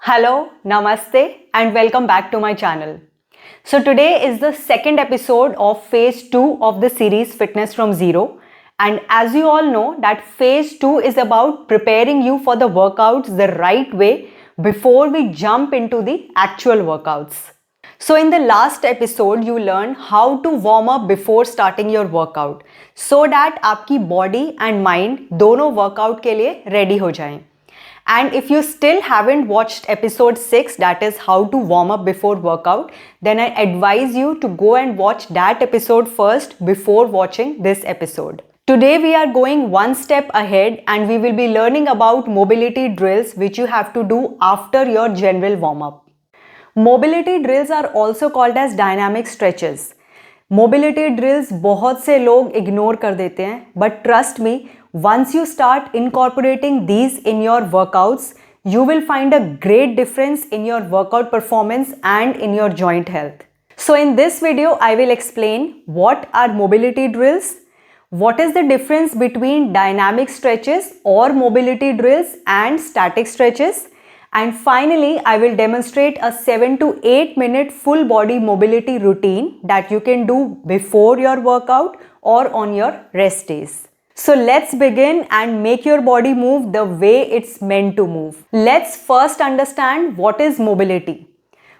Hello, Namaste, and welcome back to my channel. So, today is the second episode of phase 2 of the series Fitness from Zero. And as you all know, that phase 2 is about preparing you for the workouts the right way before we jump into the actual workouts. So, in the last episode, you learned how to warm up before starting your workout so that आपकी body and mind दोनों workout के लिए ready हो जाएं. And if you still haven't watched episode 6, that is how to warm up before workout, then I advise you to go and watch that episode first before watching this episode. Today we are going one step ahead and we will be learning about mobility drills which you have to do after your general warm up. Mobility drills are also called as dynamic stretches. Mobility drills बहुत से लोग ignore कर देते हैं, but trust me, once you start incorporating these in your workouts, you will find a great difference in your workout performance and in your joint health. So in this video, I will explain what are mobility drills, what is the difference between dynamic stretches or mobility drills and static stretches, and finally, I will demonstrate a 7 to 8 minute full body mobility routine that you can do before your workout or on your rest days. So let's begin and make your body move the way it's meant to move. Let's first understand what is mobility.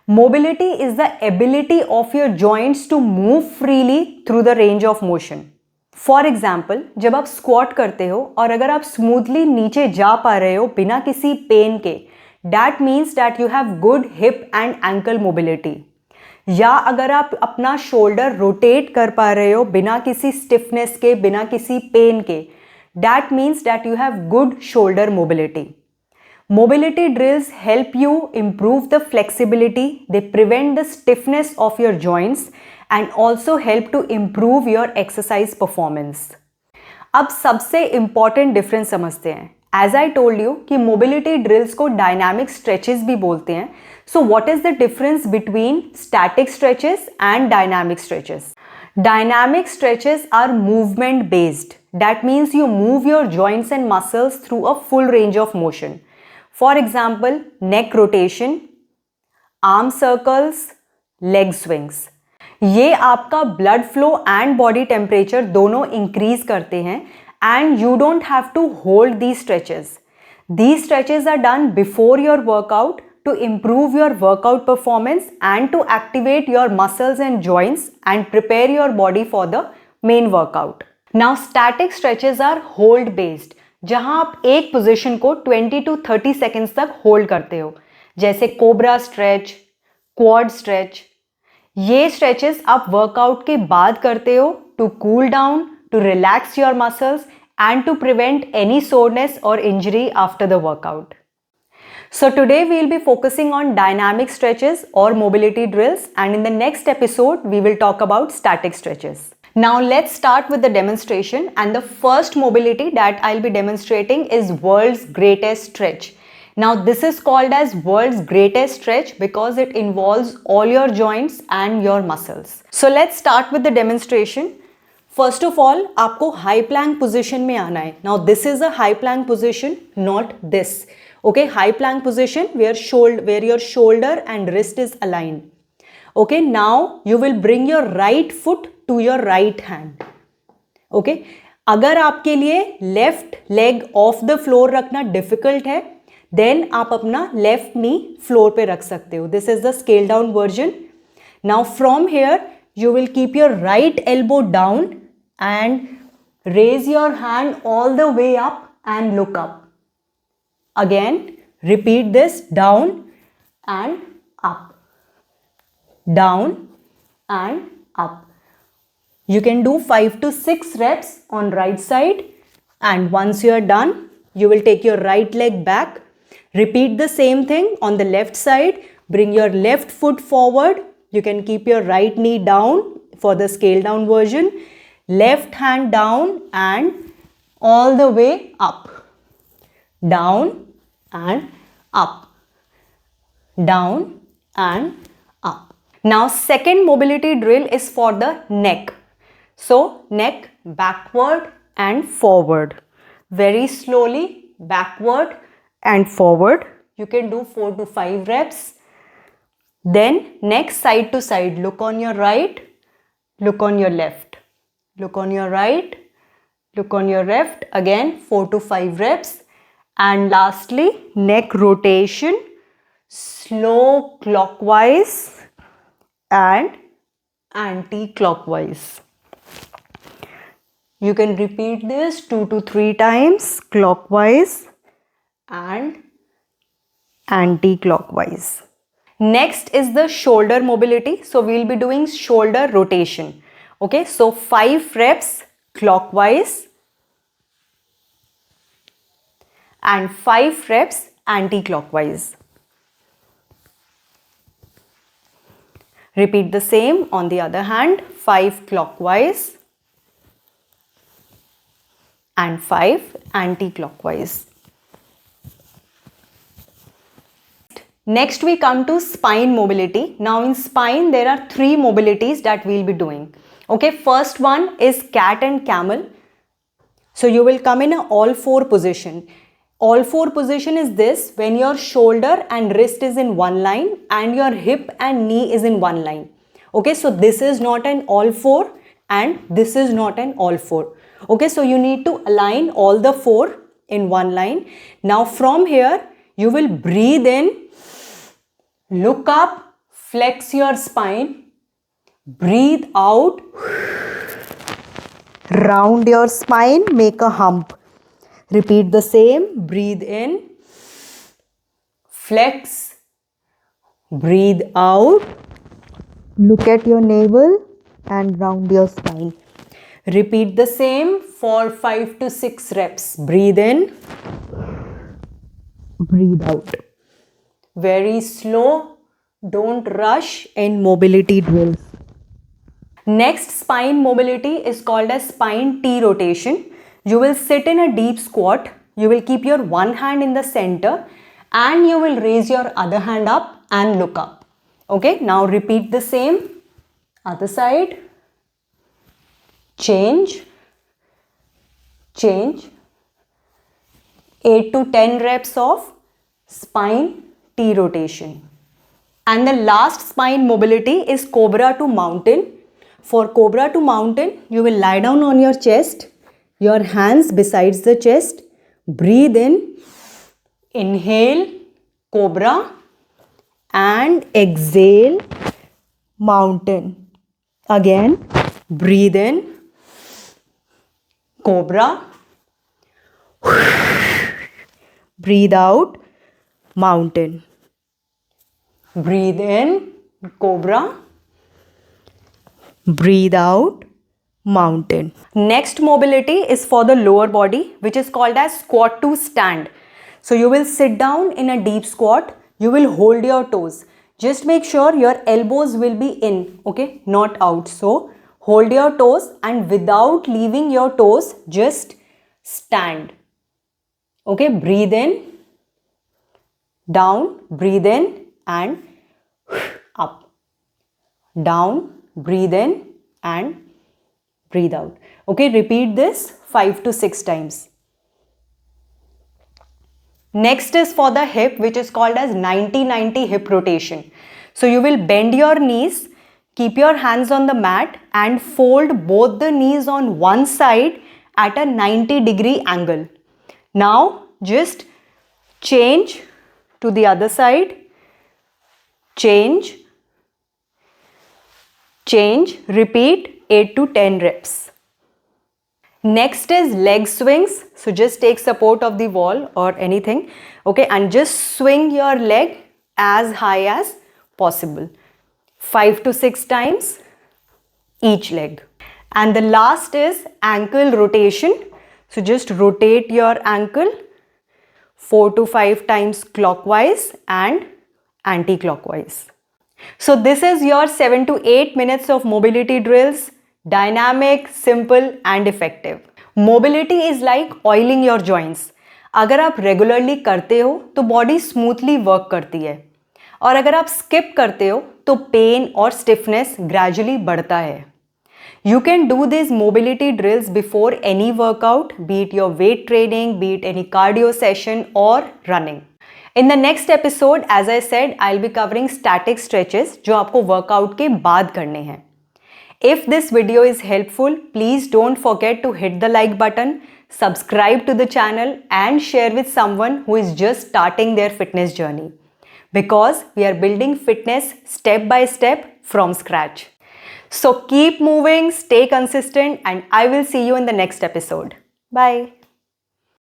Mobility is the ability of your joints to move freely through the range of motion. For example, जब आप squat करते हो और अगर आप smoothly नीचे जा पा रहे हो बिना किसी pain के, that means that you have good hip and ankle mobility. या अगर आप अपना शोल्डर रोटेट कर पा रहे हो बिना किसी स्टिफनेस के, बिना किसी पेन के, that means that you have good shoulder mobility. Mobility drills help you improve the flexibility, they prevent the stiffness of your joints and also help to improve your exercise performance. अब सबसे important difference समझते हैं. As I told you कि mobility drills को dynamic stretches भी बोलते हैं. So what is the difference between static stretches and dynamic stretches? Dynamic stretches are movement based. That means you move your joints and muscles through a full range of motion. For example, neck rotation, arm circles, leg swings. ये आपका blood flow and body temperature दोनों increase करते हैं and you don't have to hold these stretches. These stretches are done before your workout to improve your workout performance and to activate your muscles and joints and prepare your body for the main workout. Now static stretches are hold based, जहां आप एक position को 20 to 30 seconds तक hold करते हो, जैसे cobra stretch, quad stretch. ये stretches आप वर्कआउट के बाद करते हो to cool down, to relax your muscles and to prevent any soreness or injury after the workout. So today we will be focusing on dynamic stretches or mobility drills, and in the next episode we will talk about static stretches. Now let's start with the demonstration, and the first mobility that I'll be demonstrating is world's greatest stretch. Now this is called as world's greatest stretch because it involves all your joints and your muscles. So let's start with the demonstration. First of all, आपको high plank position में आना है. Now this is a high plank position, not this. Okay, high plank position where your shoulder and wrist is aligned. Okay, now you will bring your right foot to your right hand. Okay, अगर आपके लिए left leg off the floor रखना difficult है, then आप अपना left knee floor पे रख सकते हो. This is the scale down version. Now from here, you will keep your right elbow down and raise your hand all the way up and look up. Again, repeat this, down and up, down and up. You can do 5 to 6 reps on right side, and once you are done, you will take your right leg back. Repeat the same thing on the left side. Bring your left foot forward. You can keep your right knee down for the scale down version. Left hand down and all the way up, down and up, down and up. Now second mobility drill is for the neck. So neck backward and forward, very slowly backward and forward you can do 4 to 5 reps. Then next, side to side, look on your right, look on your left, look on your right, look on your left, again 4 to 5 reps. And lastly, neck rotation, slow clockwise and anti-clockwise. You can repeat this 2 to 3 times, clockwise and anti-clockwise. Next is the shoulder mobility. So we'll be doing shoulder rotation. Okay, so 5 reps clockwise and 5 reps anti-clockwise. Repeat the same on the other hand, 5 clockwise and 5 anti-clockwise. Next we come to spine mobility. Now in spine there are 3 mobilities that we'll be doing. Okay, first one is cat and camel. So you will come in a all 4 position. All 4 position is this, when your shoulder and wrist is in one line and your hip and knee is in one line. Okay, so this is not an all 4 and this is not an all 4. Okay, so you need to align all the 4 in one line. Now from here you will breathe in, look up, flex your spine, breathe out, round your spine, make a hump. Repeat the same, breathe in, flex, breathe out, look at your navel and round your spine. Repeat the same for 5 to 6 reps. Breathe in, breathe out. Very slow, don't rush in mobility drills. Next spine mobility is called as spine T rotation. You will sit in a deep squat. You will keep your one hand in the center and you will raise your other hand up and look up. Okay, now repeat the same. Other side. Change. Change. 8 to 10 reps of spine T rotation. And the last spine mobility is cobra to mountain. For cobra to mountain, you will lie down on your chest, your hands besides the chest, breathe in, inhale, cobra and exhale, mountain. Again, breathe in, cobra, breathe out, mountain. Breathe in, cobra, breathe out, mountain. Next mobility is for the lower body, which is called as squat to stand. So you will sit down in a deep squat, you will hold your toes. Just make sure your elbows will be in, okay, not out. So hold your toes and without leaving your toes, just stand. Okay, breathe in, down, breathe in and up. Down, breathe in and breathe out. Okay, repeat this 5 to 6 times. Next is for the hip, which is called as 90-90 hip rotation. So you will bend your knees, keep your hands on the mat and fold both the knees on one side at a 90-degree angle. Now just change to the other side, change, change, repeat 8 to 10 reps. Next is leg swings. So just take support of the wall or anything, okay, and just swing your leg as high as possible. 5 to 6 times each leg. And the last is ankle rotation. So just rotate your ankle 4 to 5 times clockwise and anti-clockwise. So this is your 7 to 8 minutes of mobility drills. Dynamic, simple and effective. Mobility is like oiling your joints. अगर आप regularly करते हो तो body smoothly work करती है और अगर आप स्किप करते हो तो पेन और स्टिफनेस ग्रेजुअली बढ़ता है. You can do these mobility drills before any workout, be it your weight training, be it any cardio session or running. In the next episode, as I said, I'll be covering static stretches जो आपको workout के बाद करने हैं. If this video is helpful, please don't forget to hit the like button, subscribe to the channel and share with someone who is just starting their fitness journey. Because we are building fitness step by step from scratch. So keep moving, stay consistent, and I will see you in the next episode. Bye.